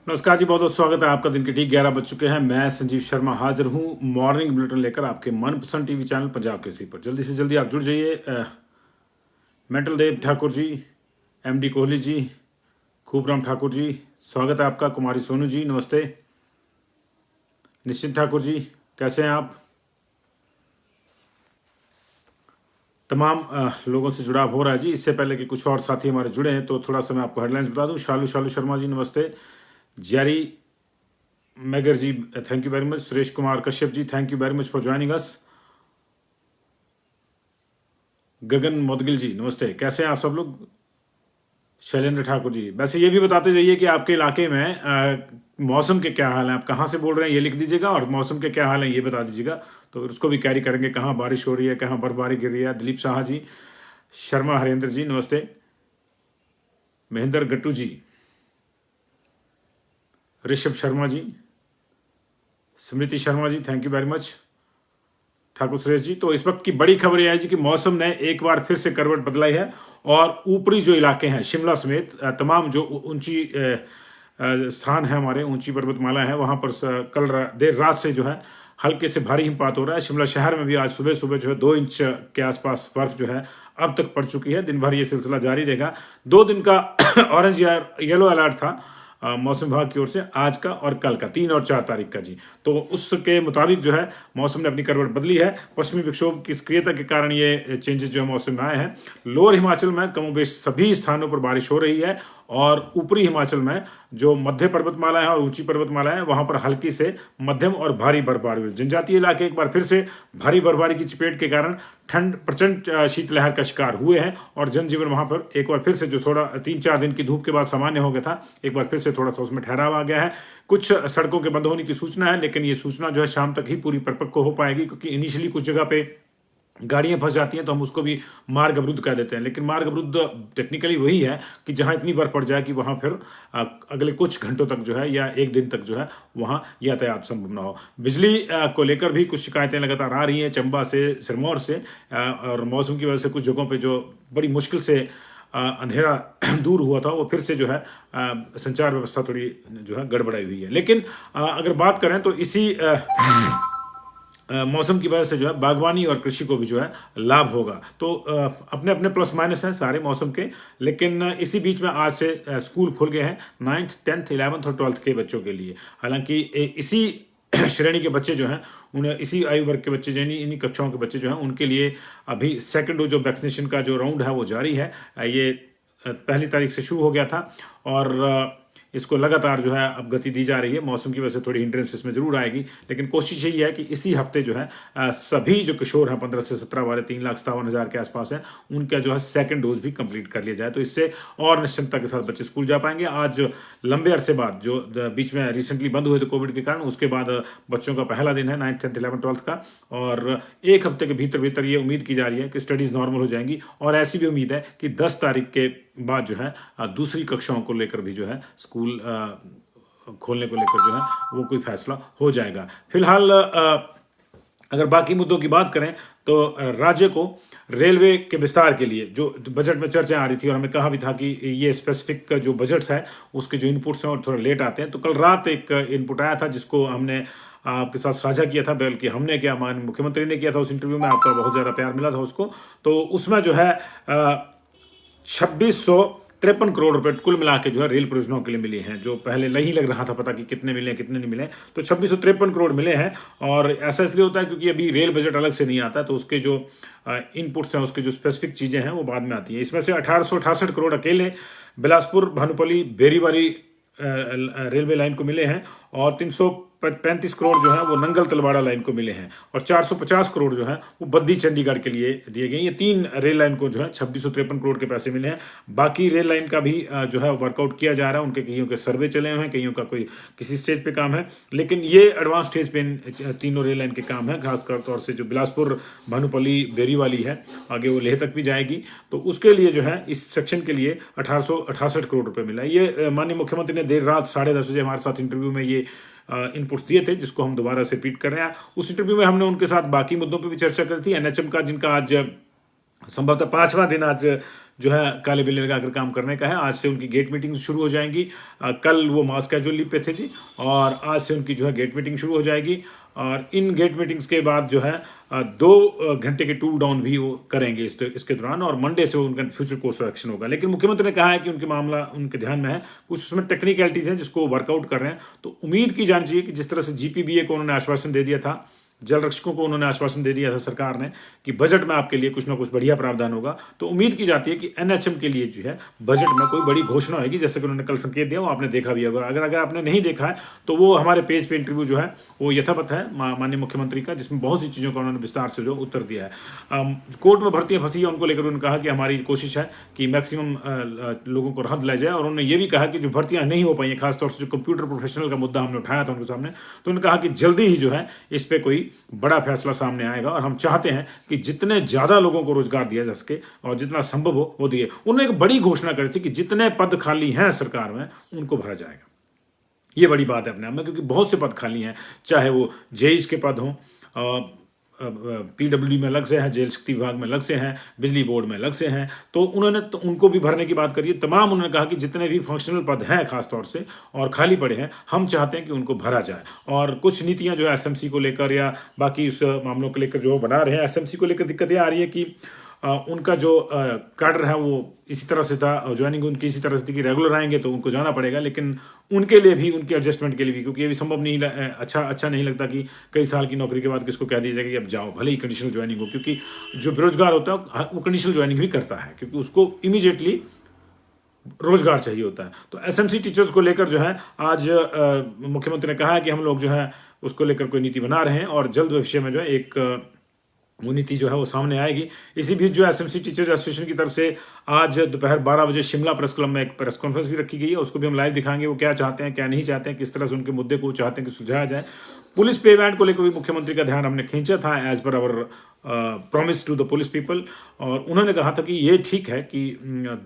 नमस्कार जी, बहुत बहुत स्वागत है आपका। दिन के ठीक 11 बज चुके हैं। मैं संजीव शर्मा हाजिर हूँ मॉर्निंग बुलेटिन लेकर आपके मनपसंद टीवी चैनल पंजाब केसरी पर। जल्दी से जल्दी आप जुड़ जाइए। मेंटल देव ठाकुर जी, एमडी कोहली जी, खूबराम ठाकुर जी, स्वागत है आपका। कुमारी सोनू जी नमस्ते। निश्चित ठाकुर जी कैसे हैं आप? तमाम लोगों से जुड़ाव हो रहा है जी। इससे पहले कि कुछ और साथी हमारे जुड़े हैं तो थोड़ा सा मैं आपको हेडलाइंस बता दूं। शालू शालू शर्मा जी नमस्ते। Jerry Magar ji thank you very much. Suresh Kumar Kashyap ji thank you very much for joining us. Gagan Modgil ji नमस्ते, कैसे हैं आप सब लोग? शैलेंद्र ठाकुर जी, वैसे ये भी बताते जाइए कि आपके इलाके में मौसम के क्या हाल हैं। आप कहाँ से बोल रहे हैं ये लिख दीजिएगा, और मौसम के क्या हाल हैं ये बता दीजिएगा, तो फिर उसको भी कैरी करेंगे। कहाँ बारिश हो रही है, कहाँ बर्फबारी गिर रही है। दिलीप शाह जी, शर्मा हरेंद्र जी नमस्ते। Mahendra Gattu ji, Rishabh Sharma ji, Smriti Sharma ji thank you very much. Thakur Suresh ji, तो इस वक्त की बड़ी खबर यह है जी कि मौसम ने एक बार फिर से करवट बदलाई है, और ऊपरी जो इलाके हैं शिमला समेत तमाम जो ऊंची स्थान है, हमारे ऊंची पर्वतमाला है, वहां पर देर रात से जो है हल्के से भारी हिमपात हो रहा है। शिमला शहर में भी आज सुबह सुबह जो है 2 इंच के आसपास बर्फ जो है अब तक पड़ चुकी है। दिन भर ये सिलसिला जारी रहेगा। 2 दिन का ऑरेंज या येलो अलर्ट था मौसम विभाग की ओर से, आज का और कल का 3 और 4 तारीख का जी। तो उसके मुताबिक जो है मौसम ने अपनी करवट बदली है। पश्चिमी विक्षोभ की सक्रियता के कारण ये चेंजेस जो है मौसम में आए हैं। लोअर हिमाचल में कमोबेश सभी स्थानों पर बारिश हो रही है, और ऊपरी हिमाचल में जो मध्य पर्वतमाला है और ऊंची पर्वतमाला है वहां पर हल्की से मध्यम और भारी बर्फबारी हुई। जनजातीय इलाके एक बार फिर से भारी बर्फबारी की चपेट के कारण ठंड प्रचंड शीतलहर का शिकार हुए हैं, और जनजीवन वहां पर एक बार फिर से जो थोड़ा 3-4 दिन की धूप के बाद सामान्य हो गया था, एक बार फिर से थोड़ा सा उसमें ठहराव आ गया है। कुछ सड़कों के बंद होने की सूचना है, लेकिन ये सूचना जो है शाम तक ही पूरी परिपक्व हो पाएगी, क्योंकि इनिशियली कुछ जगह पे गाड़ियां फंस जाती हैं तो हम उसको भी मार्ग अवरुद्ध कह देते हैं। लेकिन मार्ग अवरुद्ध टेक्निकली वही है कि जहां इतनी बर्फ पड़ जाए कि वहां फिर अगले कुछ घंटों तक जो है या एक दिन तक जो है वहां यातायात संभव ना हो। बिजली को लेकर भी कुछ शिकायतें लगातार आ रही हैं चंबा से, सिरमौर से, और मौसम की वजह से कुछ जगहों पर जो बड़ी मुश्किल से अंधेरा दूर हुआ था वो फिर से जो है संचार व्यवस्था थोड़ी जो है गड़बड़ाई हुई है। लेकिन अगर बात करें तो इसी मौसम की वजह से जो है बागवानी और कृषि को भी जो है लाभ होगा। तो अपने अपने प्लस माइनस हैं सारे मौसम के। लेकिन इसी बीच में आज से स्कूल खुल गए हैं 9th 10th 11th और 12th के बच्चों के लिए। हालांकि इसी श्रेणी के बच्चे जो हैं, उन्हें इसी आयु वर्ग के बच्चे यानी इन्हीं कक्षाओं के बच्चे जो हैं उनके लिए अभी सेकेंड डोज ऑफ वैक्सीनेशन का जो राउंड है वो जारी है। ये 1 तारीख से शुरू हो गया था, और इसको लगातार जो है अब गति दी जा रही है। मौसम की वजह से थोड़ी हिंड्रेंस इसमें जरूर आएगी, लेकिन कोशिश यही है कि इसी हफ्ते जो है सभी जो किशोर हैं 15 से 17 वाले 3,57,000 के आसपास हैं, उनका जो है सेकंड डोज भी कंप्लीट कर लिया जाए, तो इससे और निश्चिंतता के साथ बच्चे स्कूल जा पाएंगे। आज लंबे अरसे बाद जो बीच में रिसेंटली बंद हुए थे कोविड के कारण, उसके बाद बच्चों का पहला दिन है 9th 10th 11th 12th का, और एक हफ्ते के भीतर भीतर ये उम्मीद की जा रही है कि स्टडीज नॉर्मल हो जाएंगी। और ऐसी भी उम्मीद है कि 10 तारीख के बाद जो है दूसरी कक्षाओं को लेकर भी जो है स्कूल खोलने को लेकर जो है वो कोई फैसला हो जाएगा। फिलहाल अगर बाकी मुद्दों की बात करें तो राज्य को रेलवे के विस्तार के लिए जो बजट में चर्चा आ रही थी, और हमें कहा भी था कि ये स्पेसिफिक जो बजट्स है उसके जो इनपुट्स हैं और थोड़ा लेट आते हैं, तो कल रात एक इनपुट आया था जिसको हमने आपके साथ साझा किया था, बल्कि हमने क्या माननीय मुख्यमंत्री ने किया था उस इंटरव्यू में, आपका बहुत ज़्यादा प्यार मिला था उसको। तो उसमें जो है 2653 करोड़ रुपए कुल मिला के जो है रेल परियोजनाओं के लिए मिले हैं, जो पहले नहीं लग रहा था पता कि कितने मिले कितने नहीं मिले। तो 2653 करोड़ मिले हैं, और ऐसा इसलिए होता है क्योंकि अभी रेल बजट अलग से नहीं आता, तो उसके जो इनपुट्स हैं, उसके जो स्पेसिफिक चीज़ें हैं वो बाद में आती हैं। इसमें से 1868 करोड़ अकेले बिलासपुर भानुपल्ली बेरीवाली रेलवे लाइन को मिले हैं, और 335 करोड़ जो है वो नंगल तलवाड़ा लाइन को मिले हैं, और 450 करोड़ जो है वो बद्दी चंडीगढ़ के लिए दिए गए। ये 3 रेल लाइन को जो है 2653 करोड़ के पैसे मिले हैं। बाकी रेल लाइन का भी जो है वर्कआउट किया जा रहा है, उनके कईयों के सर्वे चले हुए हैं, कईयों का कोई किसी स्टेज पे काम है, लेकिन ये एडवांस स्टेज पे इन तीनों रेल लाइन के काम है। खासकर तौर से जो बिलासपुर भानुपल्ली बेरीवाली है, आगे वो लेह तक भी जाएगी, तो उसके लिए जो है इस सेक्शन के लिए 1868 करोड़ रुपए मिला। ये माननीय मुख्यमंत्री ने देर रात 10:30 बजे हमारे साथ इंटरव्यू में ये इनपुट्स दिए थे, जिसको हम दोबारा से रिपीट कर रहे हैं। उस इंटरव्यू में हमने उनके साथ बाकी मुद्दों पर भी चर्चा करी थी। एनएचएम का, जिनका आज संभवतः 5वां दिन आज जो है काले बिल्ले लगाकर काम करने का है। आज से उनकी गेट मीटिंग शुरू हो जाएंगी। कल वो मास कैजुअल लीव पे थे जी, और आज से उनकी जो है गेट मीटिंग शुरू हो जाएगी। और इन गेट मीटिंग्स के बाद जो है 2 घंटे के टूल डाउन भी वो करेंगे इसके दौरान, और मंडे से उनका फ्यूचर कोर्स ऑफ एक्शन होगा। लेकिन मुख्यमंत्री ने कहा है कि उनके मामला उनके ध्यान में है, कुछ उसमें टेक्निकलिटीज हैं जिसको वर्कआउट कर रहे हैं। तो उम्मीद की जानी चाहिए कि जिस तरह से जीपीबीए को उन्होंने आश्वासन दे दिया था, जल रक्षकों को उन्होंने आश्वासन दे दिया था सरकार ने कि बजट में आपके लिए कुछ ना कुछ बढ़िया प्रावधान होगा, तो उम्मीद की जाती है कि एनएचएम के लिए जो है बजट में कोई बड़ी घोषणा होगी, जैसे कि उन्होंने कल संकेत दिया, वो आपने देखा भी होगा। अगर आपने नहीं देखा है तो वो हमारे पेज पे इंटरव्यू जो है वो यथावत है माननीय मुख्यमंत्री का, जिसमें बहुत सी चीज़ों का उन्होंने विस्तार से जो उत्तर दिया है। कोर्ट में भर्तियां फंसी है, उनको लेकर उन्होंने कहा कि हमारी कोशिश है कि मैक्सिमम लोगों को राहत दिलाई जाए। और उन्होंने ये भी कहा कि जो भर्तियां नहीं हो पाई हैं, खासतौर से जो कंप्यूटर प्रोफेशनल का मुद्दा हमने उठाया था उनके सामने, तो उन्होंने कहा कि जल्दी ही जो है इस पर कोई बड़ा फैसला सामने आएगा, और हम चाहते हैं कि जितने ज्यादा लोगों को रोजगार दिया जा सके और जितना संभव हो वो दिए। उन्होंने एक बड़ी घोषणा करी थी कि जितने पद खाली हैं सरकार में उनको भरा जाएगा। ये बड़ी बात है अपने आप में, क्योंकि बहुत से पद खाली हैं, चाहे वो जेईस के पद हों, पीडब्ल्यू में अलग से हैं, जेल शक्ति विभाग में अलग से हैं, बिजली बोर्ड में अलग से हैं, तो उन्होंने तो उनको भी भरने की बात करी है। तमाम उन्होंने कहा कि जितने भी फंक्शनल पद हैं खासतौर से और खाली पड़े हैं, हम चाहते हैं कि उनको भरा जाए। और कुछ नीतियां जो है एसएमसी को लेकर या बाकी इस मामलों को लेकर जो बना रहे हैं, एसएमसी को लेकर दिक्कत ये आ रही है कि उनका जो कार्डर है वो इसी तरह से था, ज्वाइनिंग उनकी इसी तरह से थी कि रेगुलर आएंगे तो उनको जाना पड़ेगा, लेकिन उनके लिए भी, उनके एडजस्टमेंट के लिए भी, क्योंकि ये भी संभव नहीं, अच्छा नहीं लगता कि कई साल की नौकरी के बाद किसको कह दिया जाएगा कि अब जाओ, भले ही कंडीशनल ज्वाइनिंग हो, क्योंकि जो बेरोजगार होता है वो कंडीशनल ज्वाइनिंग भी करता है, क्योंकि उसको इमीडिएटली रोजगार चाहिए होता है। तो एसएमसी टीचर्स को लेकर जो है आज मुख्यमंत्री ने कहा है कि हम लोग जो है उसको लेकर कोई नीति बना रहे हैं, और जल्द भविष्य में जो है एक वो नीति जो है वो सामने आएगी। इसी बीच जो एसएमसी टीचर्स एसोसिएशन की तरफ से आज दोपहर 12 बजे शिमला प्रेस क्लब में एक प्रेस कॉन्फ्रेंस भी रखी गई है, उसको भी हम लाइव दिखाएंगे, वो क्या चाहते हैं क्या नहीं चाहते हैं, किस तरह से उनके मुद्दे को चाहते हैं कि सुलझाया जाए। पुलिस पे बैंड को लेकर भी मुख्यमंत्री का ध्यान हमने खींचा था, as per our promise to the police people, और उन्होंने कहा था कि ये ठीक है कि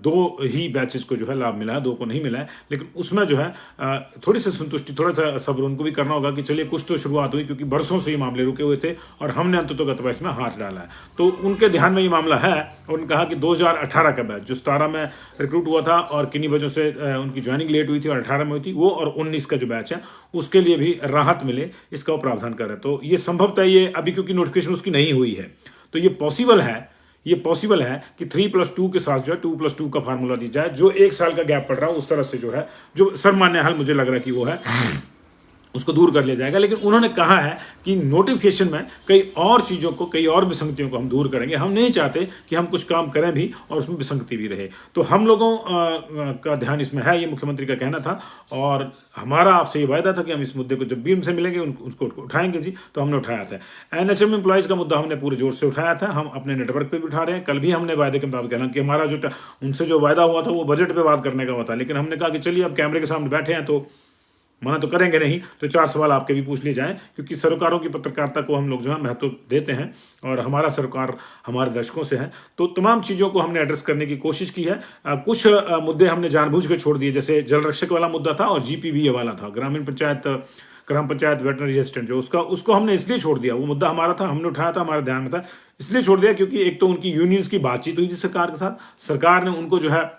2 ही बैचेस को जो है लाभ मिला है, 2 को नहीं मिला है, लेकिन उसमें जो है थोड़ी सी संतुष्टि, थोड़ा सा सब्र उनको भी करना होगा कि चलिए कुछ तो शुरुआत हुई, क्योंकि बरसों से ये मामले रुके हुए थे और हमने अंततोगत्वा इसमें हाथ डाला है। तो उनके ध्यान में ये मामला है, और उन्होंने कहा कि 2018 का बैच जो 17 में रिक्रूट हुआ था और किन्हीं वजह से उनकी ज्वाइनिंग लेट हुई थी और 18 में हुई थी, वो और 19 का जो बैच है उसके लिए भी राहत मिले, इसका वो प्रावधान कर रहे हैं। तो ये संभवतः ये अभी क्योंकि नोटिफिकेशन उसकी नहीं हुई है, तो ये पॉसिबल है कि 3+2 के साथ जो है 2+2 का फार्मूला दी जाए, जो 1 साल का गैप पड़ रहा है उस तरह से जो है, जो सर्वमान्य हाल मुझे लग रहा है कि वो है, उसको दूर कर लिया जाएगा। लेकिन उन्होंने कहा है कि नोटिफिकेशन में कई और चीज़ों को, कई और विसंगतियों को हम दूर करेंगे। हम नहीं चाहते कि हम कुछ काम करें भी और उसमें विसंगति भी रहे। तो हम लोगों का ध्यान इसमें है, ये मुख्यमंत्री का कहना था, और हमारा आपसे ये वायदा था कि हम इस मुद्दे को जब भी उनसे मिलेंगे उसको उठाएंगे जी। तो हमने उठाया था एनएचएम एम्प्लॉयज़ का मुद्दा, हमने पूरे जोर से उठाया था, हम अपने नेटवर्क पर भी उठा रहे हैं। कल भी हमने वायदे के मुताबिक कहना कि हमारा जो उनसे जो वायदा हुआ था वो बजट पर बात करने का हुआ था, लेकिन हमने कहा कि चलिए अब कैमरे के सामने बैठे हैं तो मना तो करेंगे नहीं, तो 4 सवाल आपके भी पूछ लिए जाएं, क्योंकि सरोकारों की पत्रकारिता को हम लोग जो है महत्व देते हैं, और हमारा सरोकार हमारे दर्शकों से है। तो तमाम चीज़ों को हमने एड्रेस करने की कोशिश की है। कुछ मुद्दे हमने जानबूझ के छोड़ दिए, जैसे जल रक्षक वाला मुद्दा था और जीपीबीए वाला था, ग्राम पंचायत वेटनरी असिस्टेंट जो उसको हमने इसलिए छोड़ दिया, वो मुद्दा हमारा था, हमने उठाया था, हमारे ध्यान में था, इसलिए छोड़ दिया क्योंकि एक तो उनकी यूनियंस की बातचीत हुई थी सरकार के साथ, सरकार ने उनको जो है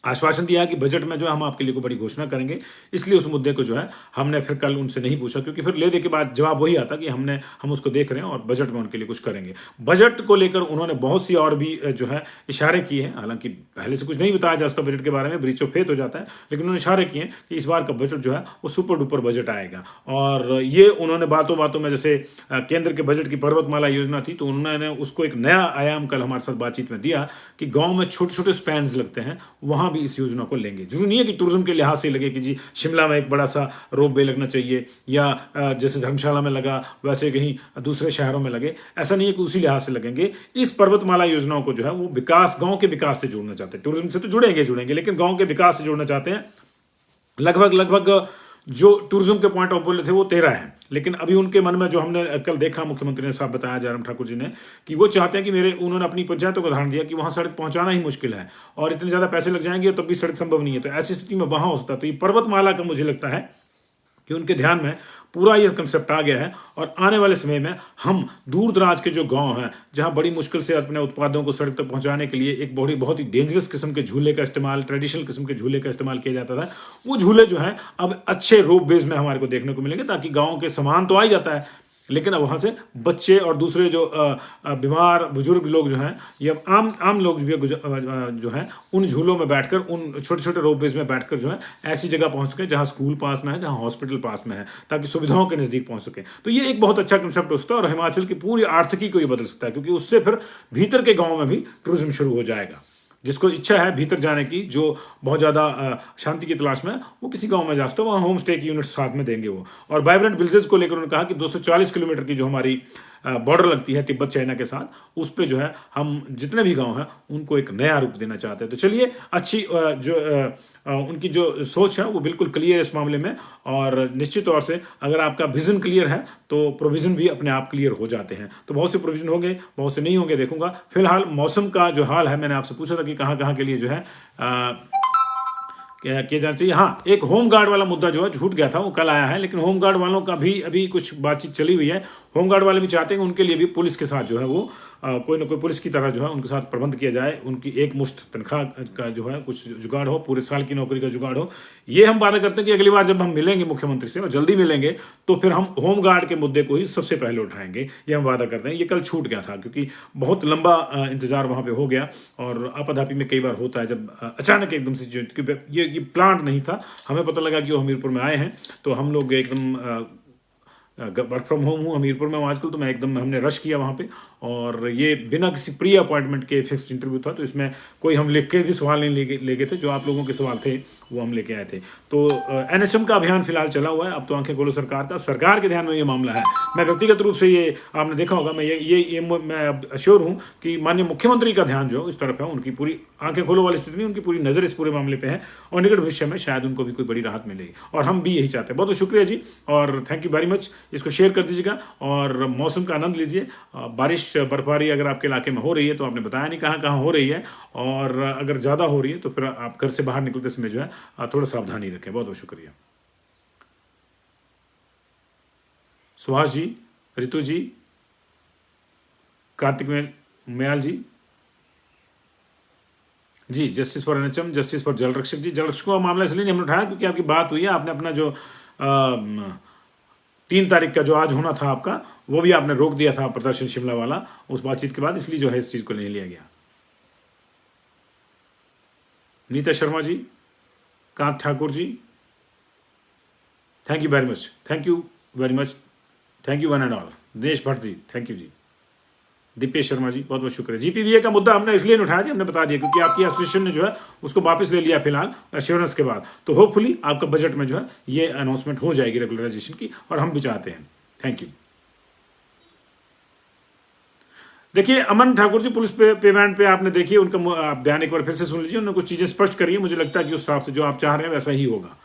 आश्वासन दिया कि बजट में जो है हम आपके लिए कोई बड़ी घोषणा करेंगे, इसलिए उस मुद्दे को जो है हमने फिर कल उनसे नहीं पूछा, क्योंकि फिर लेने के बाद जवाब वही आता कि हम उसको देख रहे हैं और बजट में उनके लिए कुछ करेंगे। बजट को लेकर उन्होंने बहुत सी और भी जो है इशारे किए हैं, हालांकि पहले से कुछ नहीं बताया जा सकता बजट के बारे में, ब्रीच ऑफ फेथ हो जाता है, लेकिन उन्होंने इशारे किए कि इस बार का बजट जो है वो सुपर डुपर बजट आएगा। और ये उन्होंने बातों बातों में, जैसे केंद्र के बजट की पर्वतमाला योजना थी, तो उन्होंने उसको एक नया आयाम कल हमारे साथ बातचीत में दिया कि गाँव में छोटे छोटे स्पैन्स लगते हैं, वहाँ भी इस योजना को जरूरी नहीं है कि टूरिज्म के लिहाज से लगे कि जी शिमला में एक बड़ा सा रोप वे लगना चाहिए, या जैसे धर्मशाला में लगा वैसे कहीं दूसरे शहरों में लगे, ऐसा नहीं है कि उसी लिहाज से लगेंगे। इस पर्वतमाला योजनाओं को जो है वो विकास, गांव के विकास से जोड़ना चाहते हैं। टूरिज्म से तो जुड़ेंगे, लेकिन गांव के विकास से जोड़ना चाहते हैं। लगभग जो टूरिज्म के पॉइंट ऑफ व्यू थे वो 13 हैं, लेकिन अभी उनके मन में जो हमने कल देखा, मुख्यमंत्री ने साहब बताया, जयराम ठाकुर जी ने, कि वो चाहते हैं कि उन्होंने अपनी पंचायतों को उदाहरण दिया कि वहाँ सड़क पहुँचाना ही मुश्किल है और इतने ज़्यादा पैसे लग जाएंगे तब भी सड़क संभव नहीं है, तो ऐसी स्थिति में वहाँ हो सकता है। तो ये पर्वतमाला का मुझे लगता है कि उनके ध्यान में पूरा ये कंसेप्ट आ गया है और आने वाले समय में हम दूर दराज के जो गांव हैं जहां बड़ी मुश्किल से अपने उत्पादों को सड़क तक पहुंचाने के लिए एक बहुत ही डेंजरस किस्म के झूले का इस्तेमाल, ट्रेडिशनल किस्म के झूले का इस्तेमाल किया जाता था, वो झूले जो हैं अब अच्छे रोप बेस में हमारे को देखने को मिलेंगे, ताकि गाँव के सामान तो आ ही जाता है, लेकिन अब वहाँ से बच्चे और दूसरे जो बीमार बुजुर्ग लोग जो हैं या आम लोग भी जो हैं उन झूलों में बैठकर, उन छोटे छोटे रोपवेज में बैठकर जो है ऐसी जगह पहुँच सके जहाँ स्कूल पास में है, जहाँ हॉस्पिटल पास में है, ताकि सुविधाओं के नज़दीक पहुँच सके। तो ये एक बहुत अच्छा कंसेप्ट हो सकता है और हिमाचल की पूरी आर्थिकी को ये बदल सकता है, क्योंकि उससे फिर भीतर के गाँव में भी टूरिज्म शुरू हो जाएगा। जिसको इच्छा है भीतर जाने की, जो बहुत ज़्यादा शांति की तलाश में है, वो किसी गांव में जा सकता है, वहाँ होम स्टे की यूनिट्स साथ में देंगे वो। और वाइब्रेंट विलेजेस को लेकर उन्होंने कहा कि 240 किलोमीटर की जो हमारी बॉर्डर लगती है तिब्बत चाइना के साथ, उस पर जो है हम जितने भी गांव हैं उनको एक नया रूप देना चाहते हैं। तो चलिए, अच्छी उनकी जो सोच है वो बिल्कुल क्लियर है इस मामले में, और निश्चित तौर से अगर आपका विजन क्लियर है तो प्रोविजन भी अपने आप क्लियर हो जाते हैं। तो बहुत से प्रोविजन होंगे, बहुत से नहीं होंगे, देखूंगा। फिलहाल मौसम का जो हाल है, मैंने आपसे पूछा था कि कहाँ कहाँ के लिए जो है किया जाना चाहिए। हाँ, एक होम गार्ड वाला मुद्दा जो है छूट गया था, वो कल आया है, लेकिन होम गार्ड वालों का भी अभी कुछ बातचीत चली हुई है। होम गार्ड वाले भी चाहते हैं कि उनके लिए भी पुलिस के साथ जो है वो कोई ना कोई पुलिस की तरह जो है उनके साथ प्रबंध किया जाए, उनकी एक मुश्त तनख्वाह का जो है कुछ जुगाड़ हो, पूरे साल की नौकरी का जुगाड़ हो। ये हम वादा करते हैं कि अगली बार जब हम मिलेंगे मुख्यमंत्री से, और जल्दी मिलेंगे, तो फिर हम होम गार्ड के मुद्दे को ही सबसे पहले उठाएंगे, ये हम वादा करते हैं। ये कल छूट गया था क्योंकि बहुत लंबा इंतजार वहाँ पे हो गया, और आपाधापी में कई बार होता है जब अचानक एकदम से, ये प्लान नहीं था, हमें पता लगा कि वो हमीरपुर में आए हैं, तो हम लोग एकदम वर्क फ्रॉम होम हूँ हमीरपुर में आजकल, तो मैं एकदम हमने रश किया वहाँ पे, और ये बिना किसी प्री अपॉइंटमेंट के फिक्स्ड इंटरव्यू था, तो इसमें कोई हम लिख के भी सवाल नहीं ले गए थे, जो आप लोगों के सवाल थे वो हम लेके आए थे। तो NHM का अभियान फिलहाल चला हुआ है, अब तो आंखें खोलो सरकार का, सरकार के ध्यान में ये मामला है। मैं व्यक्तिगत रूप से, ये आपने देखा होगा, मैं अश्योर हूँ कि माननीय मुख्यमंत्री का ध्यान जो इस तरफ है, उनकी पूरी आंखें खोलो वाली स्थिति में उनकी पूरी नज़र इस पूरे मामले पे है, और निकट भविष्य में शायद उनको भी कोई बड़ी राहत मिलेगी, और हम भी यही चाहते हैं। बहुत बहुत शुक्रिया जी, और थैंक यू वेरी मच। इसको शेयर कर दीजिएगा और मौसम का आनंद लीजिए। बारिश बर्फबारी अगर आपके इलाके में हो रही है तो आपने बताया नहीं कहाँ कहाँ हो रही है, और अगर ज़्यादा हो रही है तो फिर आप घर से बाहर निकलते समय जो है थोड़ा सावधानी रखें। बहुत बहुत शुक्रिया। Subhash ji, Ritu ji, Kartik Mayal ji, justice for NHM, justice for Jal Rakshak जी। जल रक्षकों का मामला इसलिए नहीं हमने उठाया क्योंकि आपकी बात हुई है, आपने अपना जो 3 तारीख का जो आज होना था आपका, वो भी आपने रोक दिया था प्रदर्शन शिमला वाला, उस बातचीत के बाद, इसलिए जो है इस चीज़ को नहीं लिया गया। Nita Sharma ji, Kant Thakur ji, thank you very much, thank you very much, thank you one and all. Dinesh Bhatt ji, thank you जी। दीपेश शर्मा जी, बहुत बहुत शुक्रिया। GPVA का मुद्दा हमने इसलिए नहीं उठाया कि हमने बता दिया क्योंकि आपकी एसोसिएशन ने जो है उसको वापस ले लिया फिलहाल एश्योरेंस के बाद, तो होपफुली आपका बजट में जो है ये अनाउंसमेंट हो जाएगी रेगुलराइजेशन की, और हम भी चाहते हैं। Thank you. देखिए, अमन ठाकुर जी, पुलिस पेमेंट पे आपने देखिए उनका आप बयान एक बार फिर से सुन लीजिए, उन्होंने कुछ चीज़ें स्पष्ट करी है, मुझे लगता है कि उस हिसाब से जो आप चाह रहे हैं वैसा ही होगा।